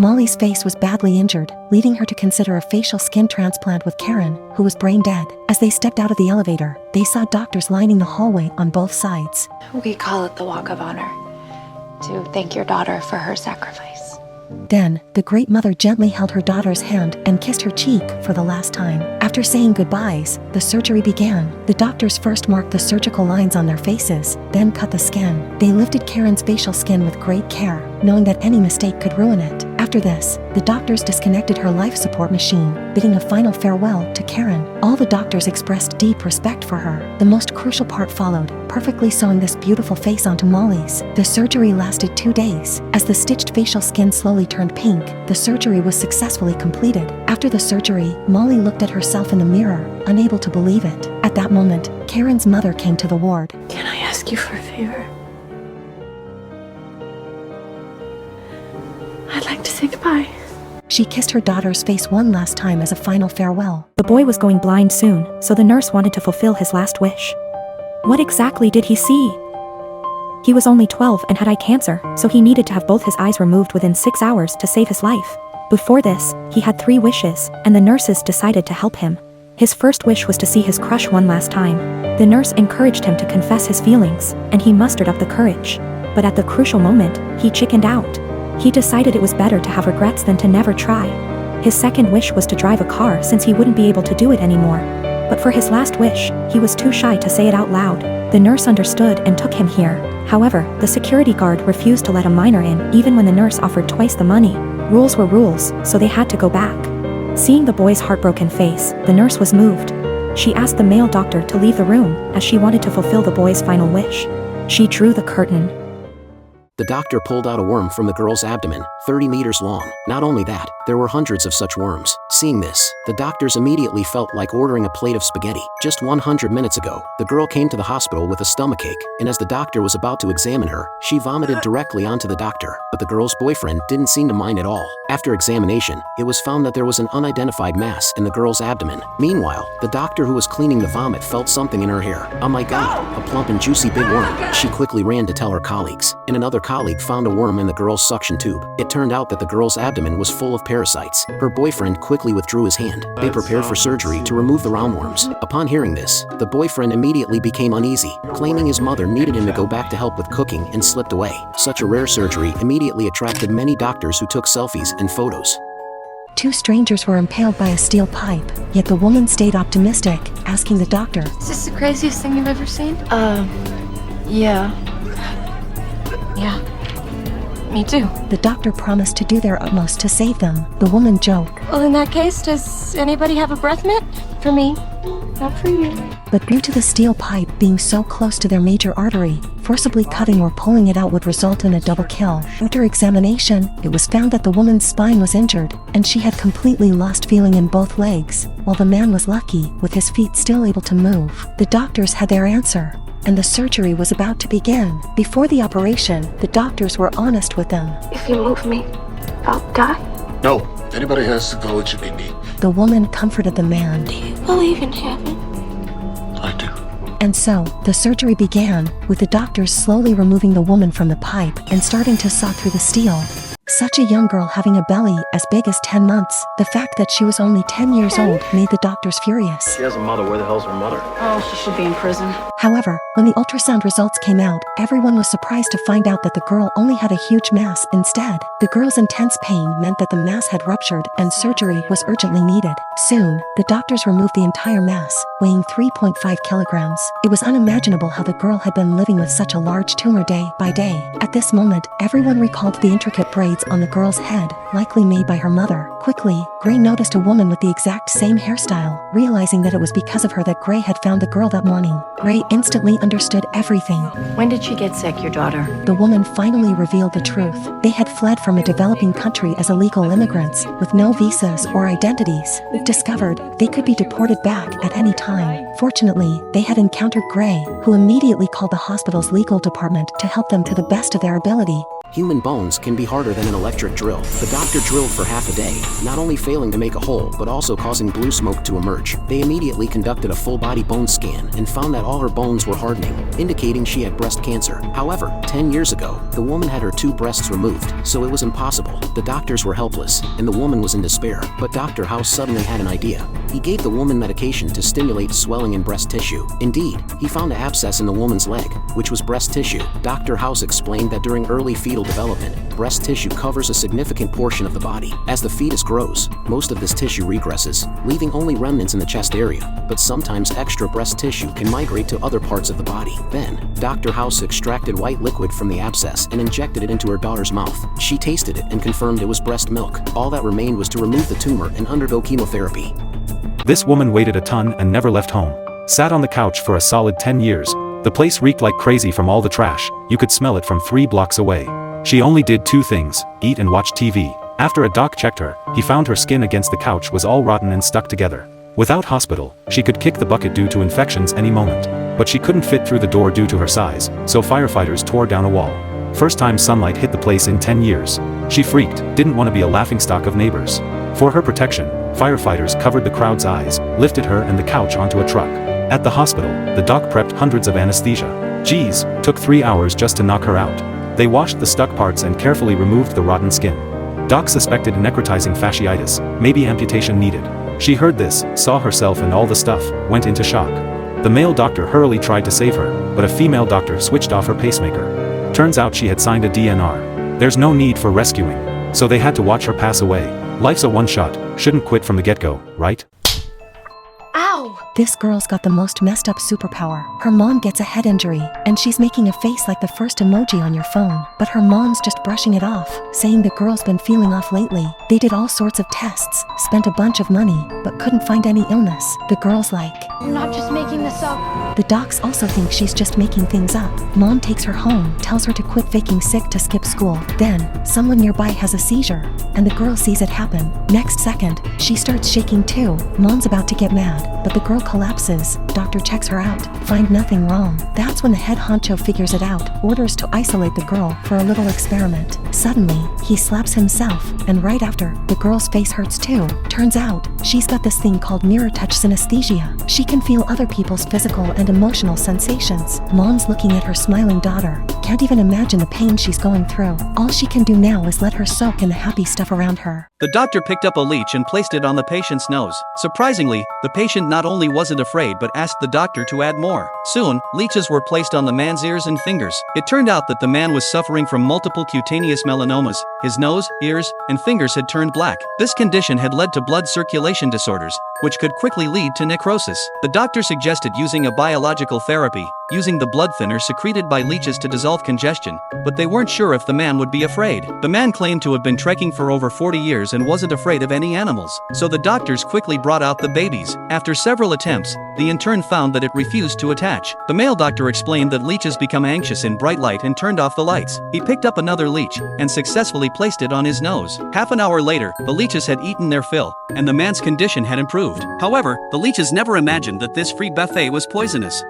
Molly's face was badly injured, leading her to consider a facial skin transplant with Karen, who was brain dead. As they stepped out of the elevator, they saw doctors lining the hallway on both sides. We call it the Walk of Honor, to thank your daughter for her sacrifice. Then, the great mother gently held her daughter's hand and kissed her cheek for the last time. After saying goodbyes, the surgery began. The doctors first marked the surgical lines on their faces, then cut the skin. They lifted Karen's facial skin with great care, knowing that any mistake could ruin it. After this, the doctors disconnected her life support machine, bidding a final farewell to Karen. All the doctors expressed deep respect for her. The most crucial part followed, perfectly sewing this beautiful face onto Molly's. The surgery lasted 2 days. As the stitched facial skin slowly turned pink, the surgery was successfully completed. After the surgery, Molly looked at herself in the mirror, unable to believe it. At that moment, Karen's mother came to the ward. Can I ask you for a favor? I'd like to say goodbye. She kissed her daughter's face one last time as a final farewell. The boy was going blind soon, so the nurse wanted to fulfill his last wish. What exactly did he see? He was only 12 and had eye cancer, so he needed to have both his eyes removed within 6 hours to save his life. Before this, he had 3 wishes, and the nurses decided to help him. His first wish was to see his crush one last time. The nurse encouraged him to confess his feelings, and he mustered up the courage. But at the crucial moment, he chickened out. He decided it was better to have regrets than to never try. His second wish was to drive a car since he wouldn't be able to do it anymore. But for his last wish, he was too shy to say it out loud. The nurse understood and took him here. However, the security guard refused to let a minor in even when the nurse offered twice the money. Rules were rules, so they had to go back. Seeing the boy's heartbroken face, the nurse was moved. She asked the male doctor to leave the room as she wanted to fulfill the boy's final wish. She drew the curtain. The doctor pulled out a worm from the girl's abdomen, 30 meters long. Not only that, there were hundreds of such worms. Seeing this, the doctors immediately felt like ordering a plate of spaghetti. Just 100 minutes ago, the girl came to the hospital with a stomachache, and as the doctor was about to examine her, she vomited directly onto the doctor. But the girl's boyfriend didn't seem to mind at all. After examination, it was found that there was an unidentified mass in the girl's abdomen. Meanwhile, the doctor who was cleaning the vomit felt something in her hair. Oh my god, a plump and juicy big worm. She quickly ran to tell her colleagues, and another colleague found a worm in the girl's suction tube. It turned out that the girl's abdomen was full of parasites. Her boyfriend quickly withdrew his hand. They prepared for surgery to remove the roundworms. Upon hearing this, the boyfriend immediately became uneasy, claiming his mother needed him to go back to help with cooking and slipped away. Such a rare surgery immediately attracted many doctors who took selfies and photos. 2 strangers were impaled by a steel pipe, yet the woman stayed optimistic, asking the doctor, Is this the craziest thing you've ever seen? Yeah. Yeah. Me too. The doctor promised to do their utmost to save them. The woman joked, Well, in that case, does anybody have a breath mint? For me, not for you. but due to the steel pipe being so close to their major artery, forcibly cutting or pulling it out would result in a double kill. After examination, it was found that the woman's spine was injured, and she had completely lost feeling in both legs, while the man was lucky, with his feet still able to move. The doctors had their answer, and the surgery was about to begin. Before the operation, the doctors were honest with them. If you move me, I'll die. No, anybody has to go, it should be me. The woman comforted the man. Do you believe in heaven? I do. And so, the surgery began, with the doctors slowly removing the woman from the pipe and starting to saw through the steel. Such a young girl having a belly as big as 10 months, the fact that she was only 10 years old made the doctors furious. She has a mother. Where the hell's her mother? Oh, she should be in prison. However, when the ultrasound results came out, everyone was surprised to find out that the girl only had a huge mass instead. The girl's intense pain meant that the mass had ruptured and surgery was urgently needed. Soon, the doctors removed the entire mass, weighing 3.5 kilograms. It was unimaginable how the girl had been living with such a large tumor day by day. At this moment, everyone recalled the intricate braids on the girl's head, likely made by her mother. Quickly, Gray noticed a woman with the exact same hairstyle, realizing that it was because of her that Gray had found the girl that morning. Gray instantly understood everything. When did she get sick, your daughter? The woman finally revealed the truth. They had fled from a developing country as illegal immigrants, with no visas or identities. If discovered, they could be deported back at any time. Fortunately, they had encountered Gray, who immediately called the hospital's legal department to help them to the best of their ability. Human bones can be harder than an electric drill. The doctor drilled for half a day, not only failing to make a hole, but also causing blue smoke to emerge. They immediately conducted a full-body bone scan and found that all her bones were hardening, indicating she had breast cancer. However, 10 years ago, the woman had her 2 breasts removed, so it was impossible. The doctors were helpless, and the woman was in despair. But Dr. House suddenly had an idea. He gave the woman medication to stimulate swelling in breast tissue. Indeed, he found an abscess in the woman's leg, which was breast tissue. Dr. House explained that during early fetal development, breast tissue covers a significant portion of the body. As the fetus grows, most of this tissue regresses, leaving only remnants in the chest area, but sometimes extra breast tissue can migrate to other parts of the body. Then, Dr. House extracted white liquid from the abscess and injected it into her daughter's mouth. She tasted it and confirmed it was breast milk. All that remained was to remove the tumor and undergo chemotherapy. This woman weighed a ton and never left home. Sat on the couch for a solid 10 years. The place reeked like crazy from all the trash. You could smell it from 3 blocks away. She only did 2 things, eat and watch TV. After a doc checked her, he found her skin against the couch was all rotten and stuck together. Without hospital, she could kick the bucket due to infections any moment. But she couldn't fit through the door due to her size, so firefighters tore down a wall. First time sunlight hit the place in 10 years. She freaked, didn't want to be a laughingstock of neighbors. For her protection, firefighters covered the crowd's eyes, lifted her and the couch onto a truck. At the hospital, the doc prepped hundreds of anesthesia. Geez, took 3 hours just to knock her out. They washed the stuck parts and carefully removed the rotten skin. Doc suspected necrotizing fasciitis, maybe amputation needed. She heard this, saw herself and all the stuff, went into shock. The male doctor hurriedly tried to save her, but a female doctor switched off her pacemaker. Turns out she had signed a DNR. There's no need for rescuing. So they had to watch her pass away. Life's a one-shot, shouldn't quit from the get-go, right? Ow! This girl's got the most messed up superpower. Her mom gets a head injury, and she's making a face like the first emoji on your phone. But her mom's just brushing it off, saying the girl's been feeling off lately. They did all sorts of tests, spent a bunch of money, but couldn't find any illness. The girl's like, You're not just making this up. the docs also think she's just making things up. Mom takes her home, tells her to quit faking sick to skip school. Then, someone nearby has a seizure, and the girl sees it happen. Next second, she starts shaking too. Mom's about to get mad, but the girl collapses. Doctor checks her out, find nothing wrong. That's when the head honcho figures it out, orders to isolate the girl for a little experiment. Suddenly, he slaps himself, and right after, the girl's face hurts too. Turns out, she's got this thing called mirror touch synesthesia. She can feel other people's physical and emotional sensations. Mom's looking at her smiling daughter, can't even imagine the pain she's going through. All she can do now is let her soak in the happy stuff around her. The doctor picked up a leech and placed it on the patient's nose. Surprisingly, the patient not only wasn't afraid but asked the doctor to add more. Soon, leeches were placed on the man's ears and fingers. It turned out that the man was suffering from multiple cutaneous melanomas. His nose, ears, and fingers had turned black. This condition had led to blood circulation disorders, which could quickly lead to necrosis. The doctor suggested using a biological therapy, using the blood thinner secreted by leeches to dissolve congestion, but they weren't sure if the man would be afraid. The man claimed to have been trekking for over 40 years and wasn't afraid of any animals, so the doctors quickly brought out the babies. After several attempts, the intern found that it refused to attach. The male doctor explained that leeches become anxious in bright light and turned off the lights. He picked up another leech and successfully placed it on his nose. Half an hour later, the leeches had eaten their fill, and the man's condition had improved. However, the leeches never imagined that this free buffet was poisonous.